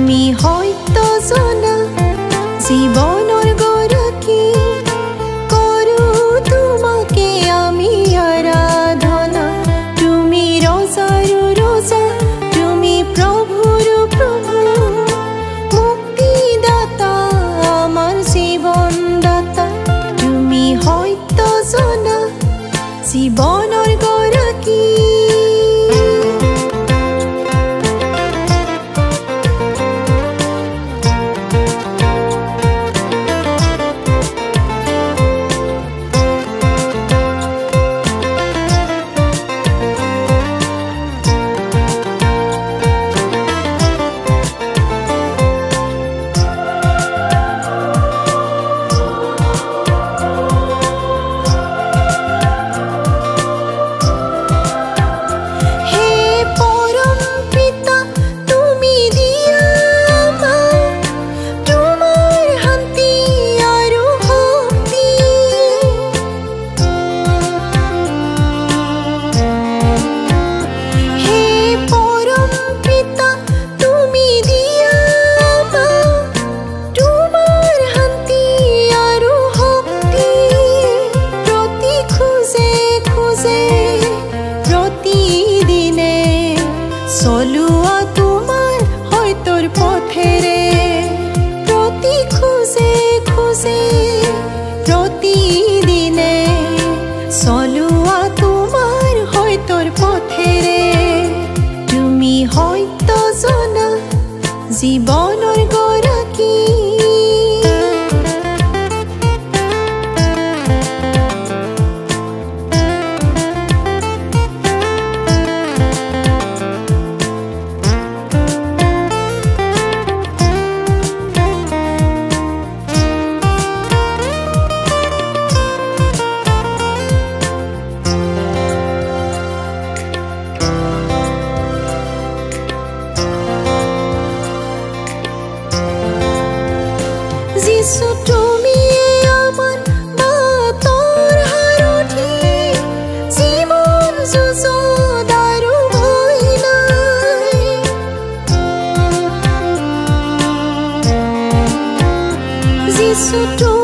তুমি হয়তো জানা জীবনৰ গৰাকী কৰো তোমাকে আমি আৰাধনা তুমি ৰজাৰো ৰজা তুমি প্ৰভুৰো প্ৰভু মুক্তিদাতা আমাৰ জীৱনদাতা তুমি হয়তো জানা জীবনৰ গৰাকী চলোৱা তোমাৰ হয়তোৰ পথেৰে প্ৰতি খোজে খোজে প্ৰতিদিনে চলোৱা তোমাৰ হয়তোৰ পথেৰে তুমি হয়তো জানা জীৱনৰ গৰাকী যিছু তুমি আমাৰ মাতৰ হাৰথি জীৱন যুঁজত আৰু ভয় নাই যিছু